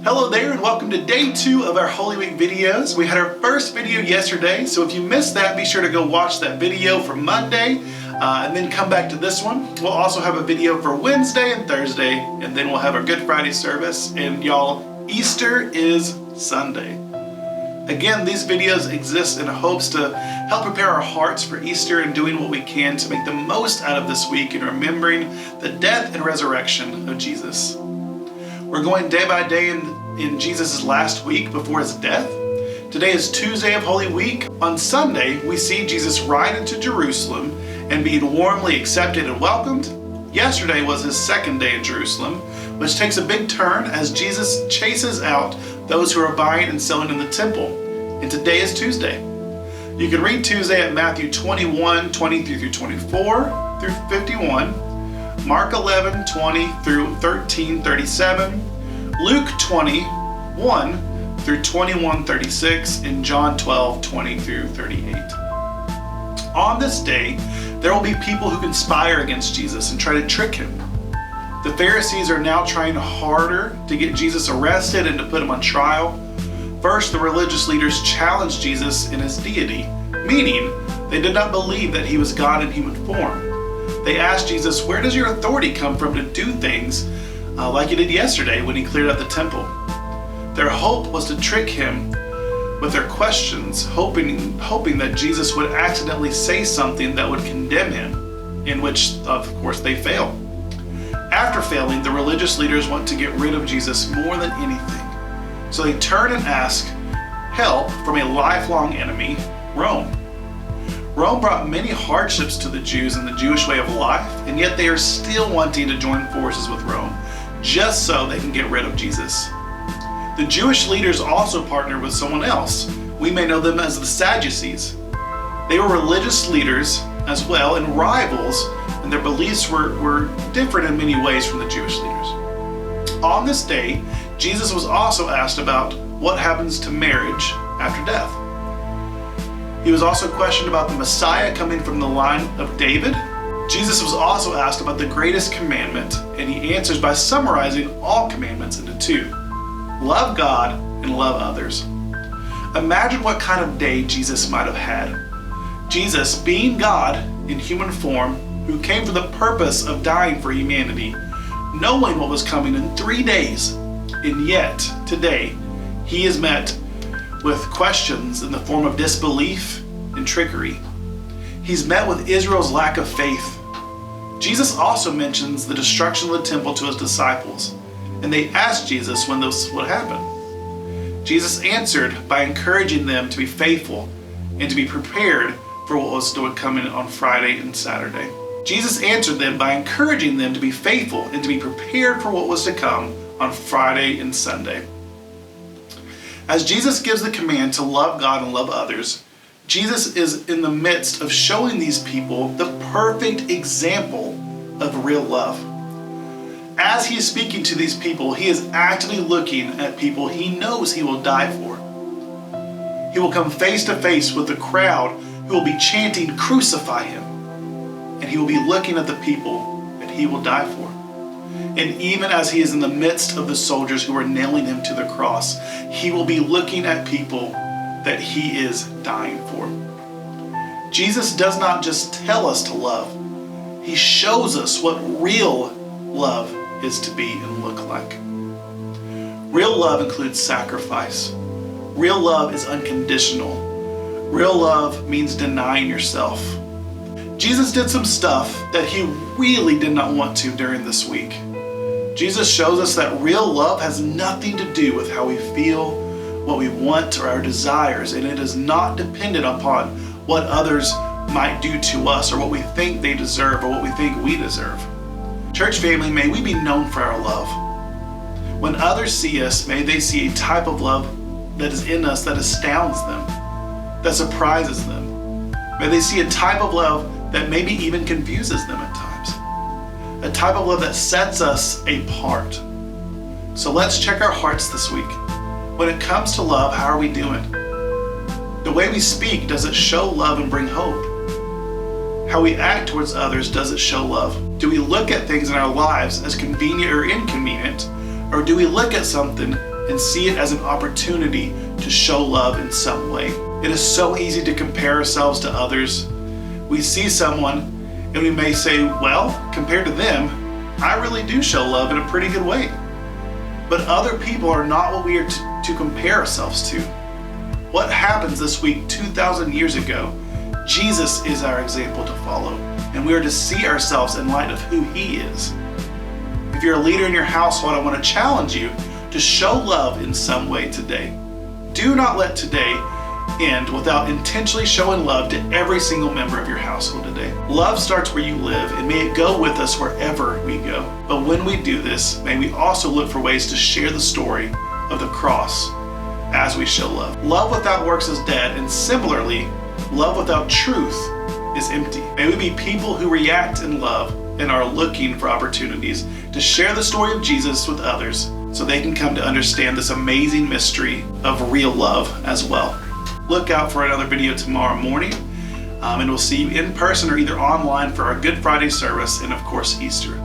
Hello there and welcome to day 2 of our Holy Week videos. We had our first video yesterday, so if you missed that, be sure to go watch that video for Monday and then come back to this one. We'll also have a video for Wednesday and Thursday, and then we'll have our Good Friday service. And y'all, Easter is Sunday. Again, these videos exist in hopes to help prepare our hearts for Easter and doing what we can to make the most out of this week and remembering the death and resurrection of Jesus. We're going day by day in Jesus' last week before his death. Today is Tuesday of Holy Week. On Sunday, we see Jesus ride into Jerusalem and being warmly accepted and welcomed. Yesterday was his second day in Jerusalem, which takes a big turn as Jesus chases out those who are buying and selling in the temple. And today is Tuesday. You can read Tuesday at Matthew 21, 23 through 24 through 51, Mark 11, 20 through 13, 37, Luke 21 through 21, 36, and John 12, 20 through 38. On this day, there will be people who conspire against Jesus and try to trick him. The Pharisees are now trying harder to get Jesus arrested and to put him on trial. First, the religious leaders challenged Jesus in his deity, meaning they did not believe that he was God in human form. They asked Jesus, "Where does your authority come from to do things like you did yesterday when he cleared out the temple?" Their hope was to trick him with their questions, hoping that Jesus would accidentally say something that would condemn him, in which, of course, they failed. After failing, the religious leaders want to get rid of Jesus more than anything. So they turn and ask help from a lifelong enemy, Rome. Rome brought many hardships to the Jews and the Jewish way of life, and yet they are still wanting to join forces with Rome, just so they can get rid of Jesus. The Jewish leaders also partnered with someone else. We may know them as the Sadducees. They were religious leaders as well and rivals, and their beliefs were different in many ways from the Jewish leaders. On this day, Jesus was also asked about what happens to marriage after death. He was also questioned about the Messiah coming from the line of David. Jesus was also asked about the greatest commandment, and he answers by summarizing all commandments into 2. Love God and love others. Imagine what kind of day Jesus might have had. Jesus, being God in human form, who came for the purpose of dying for humanity, knowing what was coming in 3 days, and yet today he is met with questions in the form of disbelief and trickery. He's met with Israel's lack of faith. Jesus also mentions the destruction of the temple to his disciples, and they asked Jesus when this would happen. Jesus answered by encouraging them to be faithful and to be prepared for what was to come in on Friday and Saturday. Jesus answered them by encouraging them to be faithful and to be prepared for what was to come on Friday and Sunday. As Jesus gives the command to love God and love others, Jesus is in the midst of showing these people the perfect example of real love. As he is speaking to these people, he is actively looking at people he knows he will die for. He will come face to face with the crowd who will be chanting, "Crucify him." And he will be looking at the people that he will die for. And even as he is in the midst of the soldiers who are nailing him to the cross, he will be looking at people that he is dying for. Jesus does not just tell us to love. He shows us what real love is to be and look like. Real love includes sacrifice. Real love is unconditional. Real love means denying yourself. Jesus did some stuff that he really did not want to during this week. Jesus shows us that real love has nothing to do with how we feel, what we want, or our desires, and it is not dependent upon what others might do to us or what we think they deserve or what we think we deserve. Church family, may we be known for our love. When others see us, may they see a type of love that is in us that astounds them, that surprises them. May they see a type of love that maybe even confuses them at times. A type of love that sets us apart. So let's check our hearts this week. When it comes to love, how are we doing? The way we speak, does it show love and bring hope? How we act towards others, does it show love? Do we look at things in our lives as convenient or inconvenient? Or do we look at something and see it as an opportunity to show love in some way. It is so easy to compare ourselves to others. We see someone and we may say, well, compared to them, I really do show love in a pretty good way. But other people are not what we are to compare ourselves to. What happens this week 2,000 years ago, Jesus is our example to follow, and we are to see ourselves in light of who He is. If you're a leader in your household, I want to challenge you to show love in some way today. Do not let today end without intentionally showing love to every single member of your household today. Love starts where you live, and may it go with us wherever we go. But when we do this, may we also look for ways to share the story of the cross as we show love. Love without works is dead, and similarly, love without truth is empty. May we be people who react in love and are looking for opportunities to share the story of Jesus with others so they can come to understand this amazing mystery of real love as well. Look out for another video tomorrow morning, and we'll see you in person or either online for our Good Friday service and of course Easter.